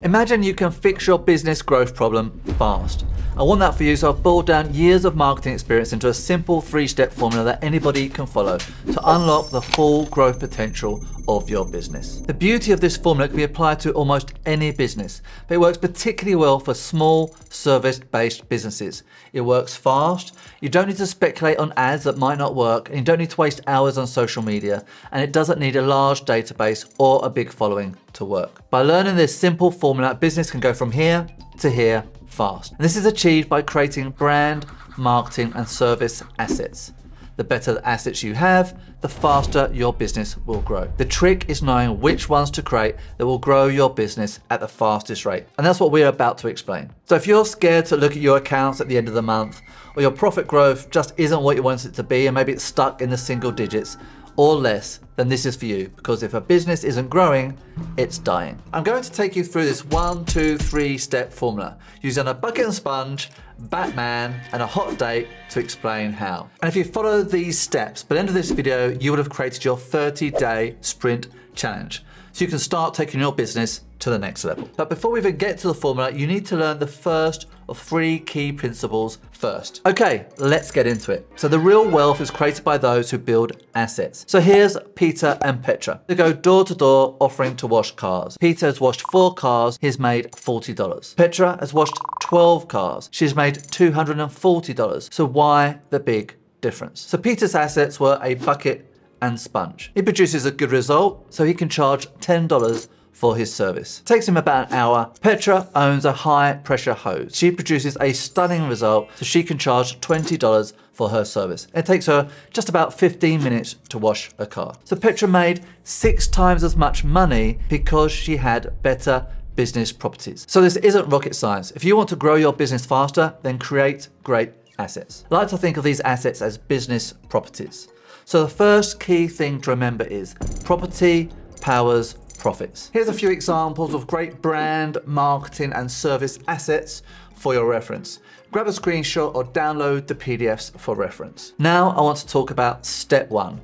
Imagine you can fix your business growth problem fast. I want that for you, so I've boiled down years of marketing experience into a simple 3-step formula that anybody can follow to unlock the full growth potential of your business. The beauty of this formula can be applied to almost any business, but it works particularly well for small service-based businesses. It works fast, you don't need to speculate on ads that might not work, and you don't need to waste hours on social media, and it doesn't need a large database or a big following to work. By learning this simple formula, business can go from here to here fast. And this is achieved by creating brand, marketing, and service assets. The better the assets you have, the faster your business will grow. The trick is knowing which ones to create that will grow your business at the fastest rate. And that's what we're about to explain. So if you're scared to look at your accounts at the end of the month, or your profit growth just isn't what you want it to be, and maybe it's stuck in the single digits or less, then this is for you, because if a business isn't growing, it's dying. I'm going to take you through this 1, 2, 3-step formula using a bucket and sponge, Batman, and a hot date to explain how. And if you follow these steps, by the end of this video, you would have created your 30-day sprint challenge. So you can start taking your business to the next level. But before we even get to the formula, you need to learn the first of 3 key principles first. Okay, let's get into it. So the real wealth is created by those who build assets. So here's Peter and Petra. They go door to door offering to wash cars. Peter has washed 4 cars, he's made $40. Petra has washed 12 cars, she's made $240. So why the big difference? So Peter's assets were a bucket and sponge. He produces a good result, so he can charge $10 for his service. It takes him about an hour. Petra owns a high pressure hose. She produces a stunning result, so she can charge $20 for her service. It takes her just about 15 minutes to wash a car. So Petra made 6 times as much money because she had better business properties. So this isn't rocket science. If you want to grow your business faster, then create great assets. I like to think of these assets as business properties. So the first key thing to remember is property powers profits. Here's a few examples of great brand, marketing, and service assets for your reference. Grab a screenshot or download the PDFs for reference. Now I want to talk about step 1.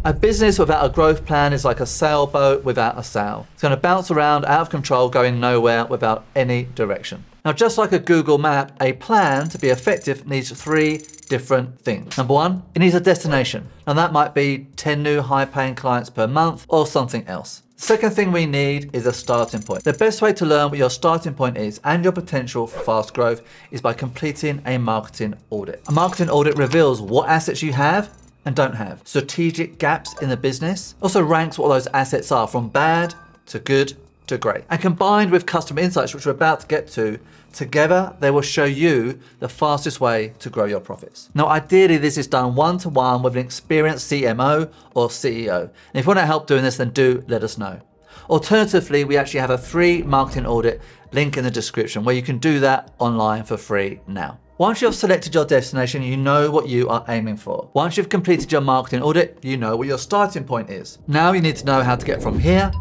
A business without a growth plan is like a sailboat without a sail. It's going to bounce around out of control, going nowhere without any direction. Now, just like a Google map, a plan to be effective needs 3 different things. Number 1, it needs a destination. Now that might be 10 new high-paying clients per month or something else. Second thing we need is a starting point. The best way to learn what your starting point is and your potential for fast growth is by completing a marketing audit. A marketing audit reveals what assets you have and don't have, strategic gaps in the business, also ranks what those assets are from bad to good to great. And combined with customer insights, which we're about to get to, together they will show you the fastest way to grow your profits. Now ideally this is done one-to-one with an experienced CMO or CEO. And if you want to help doing this, then do let us know. Alternatively, we actually have a free marketing audit link in the description where you can do that online for free now. Once you've selected your destination, you know what you are aiming for. Once you've completed your marketing audit, you know what your starting point is. Now you need to know how to get from here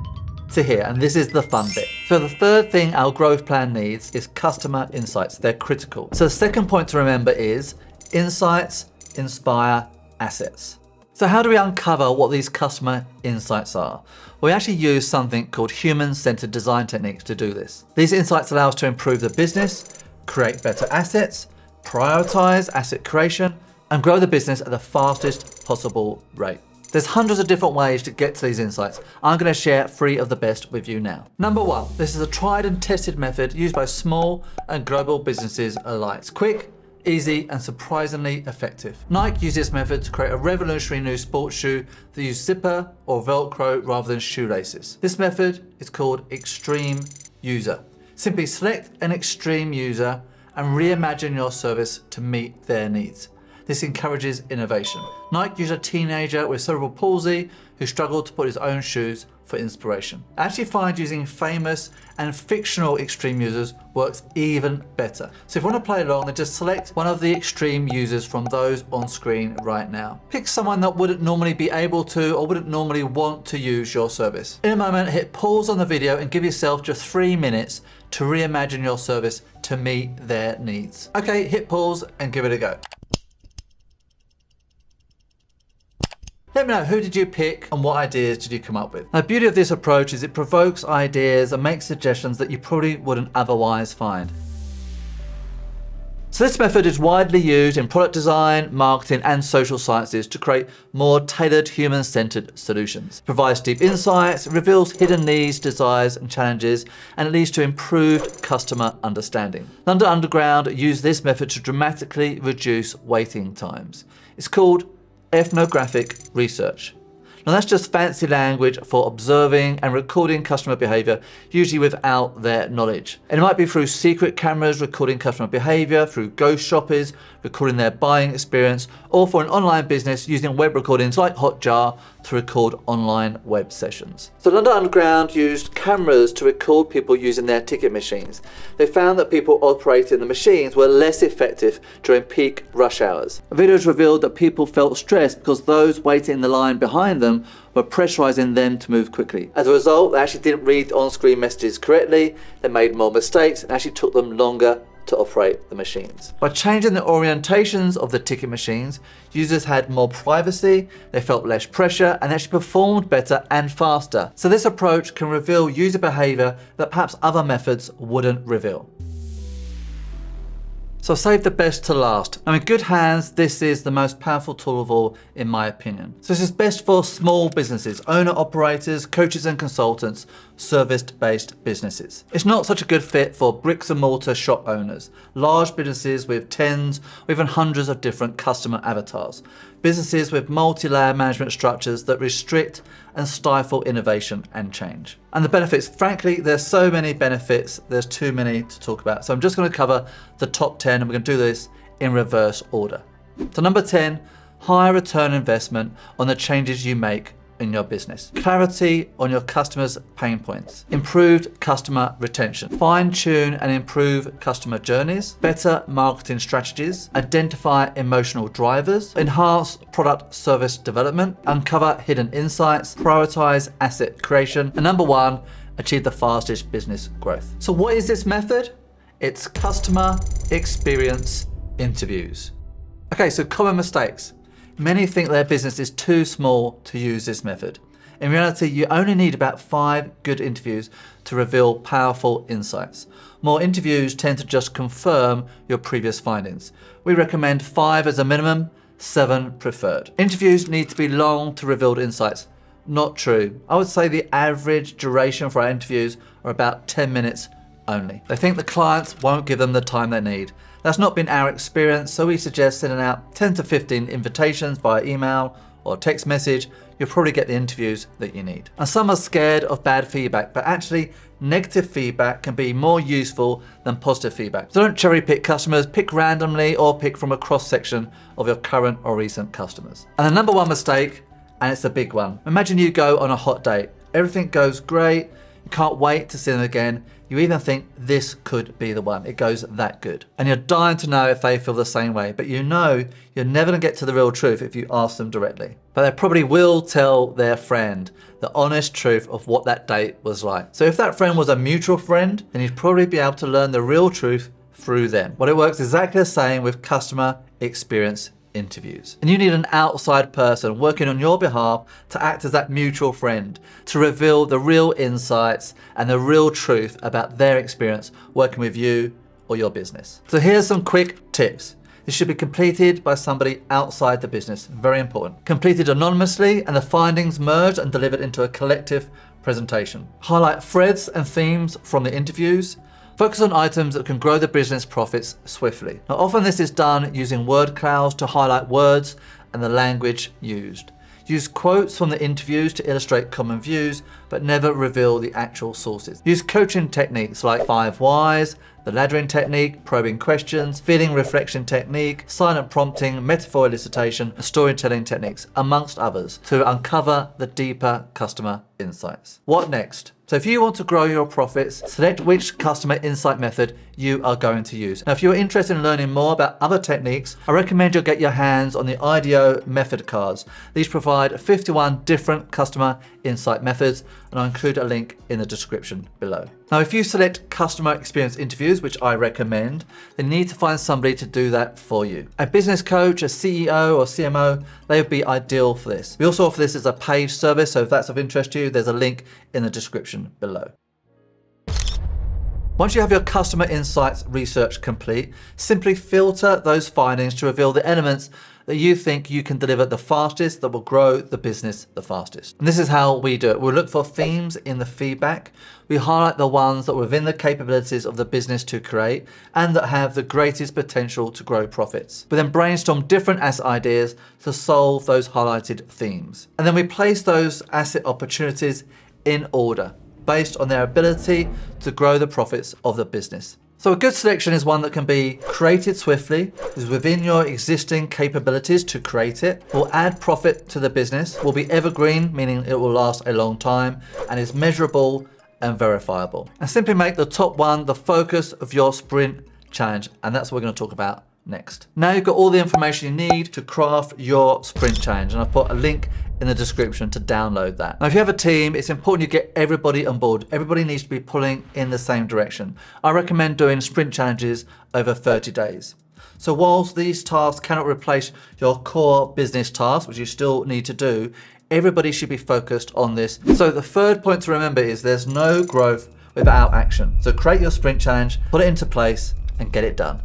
to here, and this is the fun bit. So the third thing our growth plan needs is customer insights. They're critical. So the second point to remember is insights inspire assets. So how do we uncover what these customer insights are? We actually use something called human-centered design techniques to do this. These insights allow us to improve the business, create better assets, prioritize asset creation, and grow the business at the fastest possible rate. There's hundreds of different ways to get to these insights. I'm going to share 3 of the best with you now. Number 1, this is a tried and tested method used by small and global businesses alike. It's quick, easy, and surprisingly effective. Nike used this method to create a revolutionary new sports shoe that used zipper or Velcro rather than shoelaces. This method is called Extreme User. Simply select an extreme user and reimagine your service to meet their needs. This encourages innovation. Nike used a teenager with cerebral palsy who struggled to put his own shoes for inspiration. I actually find using famous and fictional extreme users works even better. So if you want to play along, then just select one of the extreme users from those on screen right now. Pick someone that wouldn't normally be able to or wouldn't normally want to use your service. In a moment, hit pause on the video and give yourself just 3 minutes to reimagine your service to meet their needs. Okay, hit pause and give it a go. Let me know, who did you pick and what ideas did you come up with? Now, the beauty of this approach is it provokes ideas and makes suggestions that you probably wouldn't otherwise find. So this method is widely used in product design, marketing, and social sciences to create more tailored, human-centered solutions. It provides deep insights, reveals hidden needs, desires, and challenges, and it leads to improved customer understanding. London Underground used this method to dramatically reduce waiting times. It's called Ethnographic Research. Now that's just fancy language for observing and recording customer behavior, usually without their knowledge. And it might be through secret cameras recording customer behavior, through ghost shoppers recording their buying experience, or for an online business using web recordings like Hotjar to record online web sessions. So London Underground used cameras to record people using their ticket machines. They found that people operating the machines were less effective during peak rush hours. Videos revealed that people felt stressed because those waiting in the line behind them were pressurizing them to move quickly. As a result, they actually didn't read on-screen messages correctly, they made more mistakes, and actually took them longer to operate the machines. By changing the orientations of the ticket machines, users had more privacy, they felt less pressure, and actually performed better and faster. So this approach can reveal user behavior that perhaps other methods wouldn't reveal. So save the best to last. Now in good hands, this is the most powerful tool of all, in my opinion. So this is best for small businesses, owner-operators, coaches and consultants, service-based businesses. It's not such a good fit for bricks and mortar shop owners, large businesses with tens or even hundreds of different customer avatars, businesses with multi-layer management structures that restrict and stifle innovation and change. And the benefits, frankly, there's so many benefits, there's too many to talk about. So I'm just going to cover the top 10 and we're going to do this in reverse order. So number 10, high return investment on the changes you make in your business. Clarity on your customers' pain points. Improved customer retention. Fine-tune and improve customer journeys. Better marketing strategies. Identify emotional drivers. Enhance product service development. Uncover hidden insights. Prioritize asset creation. And number 1, achieve the fastest business growth. So what is this method? It's customer experience interviews. Okay, so common mistakes. Many think their business is too small to use this method. In reality, you only need about 5 good interviews to reveal powerful insights. More interviews tend to just confirm your previous findings. We recommend 5 as a minimum, 7 preferred. Interviews need to be long to reveal insights. Not true. I would say the average duration for our interviews are about 10 minutes only. They think the clients won't give them the time they need. That's not been our experience, so we suggest sending out 10 to 15 invitations via email or text message. You'll probably get the interviews that you need. And some are scared of bad feedback, but actually negative feedback can be more useful than positive feedback. So don't cherry pick customers, pick randomly or pick from a cross section of your current or recent customers. And the number 1 mistake, and it's a big one. Imagine you go on a hot date. Everything goes great. You can't wait to see them again. You even think this could be the one. It goes that good. And you're dying to know if they feel the same way, but you know you're never gonna get to the real truth if you ask them directly. But they probably will tell their friend the honest truth of what that date was like. So if that friend was a mutual friend, then you'd probably be able to learn the real truth through them. Well, it works exactly the same with customer experience interviews. And you need an outside person working on your behalf to act as that mutual friend, to reveal the real insights and the real truth about their experience working with you or your business. So here's some quick tips. This should be completed by somebody outside the business, very important. Completed anonymously and the findings merged and delivered into a collective presentation. Highlight threads and themes from the interviews. Focus on items that can grow the business profits swiftly. Now, often this is done using word clouds to highlight words and the language used. Use quotes from the interviews to illustrate common views, but never reveal the actual sources. Use coaching techniques like 5 whys, the laddering technique, probing questions, feeling reflection technique, silent prompting, metaphor elicitation, and storytelling techniques, amongst others, to uncover the deeper customer insights. What next? So if you want to grow your profits, select which customer insight method you are going to use. Now, if you're interested in learning more about other techniques, I recommend you get your hands on the IDEO method cards. These provide 51 different customer insight methods, and I'll include a link in the description below. Now, if you select customer experience interviews, which I recommend, then you need to find somebody to do that for you. A business coach, a CEO or CMO, they would be ideal for this. We also offer this as a paid service, so if that's of interest to you, there's a link in the description below. Once you have your customer insights research complete, simply filter those findings to reveal the elements that you think you can deliver the fastest, that will grow the business the fastest. And this is how we do it. We'll look for themes in the feedback. We highlight the ones that are within the capabilities of the business to create and that have the greatest potential to grow profits. We then brainstorm different asset ideas to solve those highlighted themes. And then we place those asset opportunities in order, based on their ability to grow the profits of the business. So a good selection is one that can be created swiftly, is within your existing capabilities to create it, will add profit to the business, will be evergreen, meaning it will last a long time, and is measurable and verifiable. And simply make the top one the focus of your sprint challenge, and that's what we're going to talk about next. Now you've got all the information you need to craft your sprint challenge, and I've put a link in the description to download that. Now, if you have a team, it's important you get everybody on board. Everybody needs to be pulling in the same direction. I recommend doing sprint challenges over 30 days. So whilst these tasks cannot replace your core business tasks, which you still need to do, everybody should be focused on this. So the third point to remember is there's no growth without action. So create your sprint challenge, put it into place, and get it done.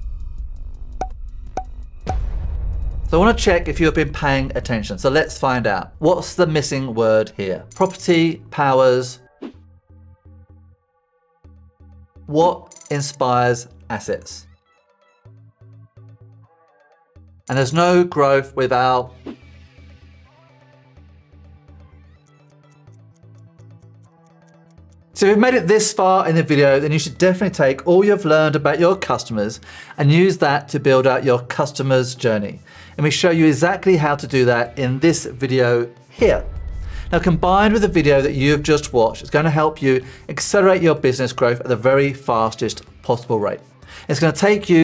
So I want to check if you've been paying attention. So let's find out. What's the missing word here? Property, powers. What inspires assets? And there's no growth without. So if you've made it this far in the video, then you should definitely take all you've learned about your customers and use that to build out your customer's journey. And we show you exactly how to do that in this video here. Now, combined with the video that you've just watched, it's going to help you accelerate your business growth at the very fastest possible rate. It's going to take you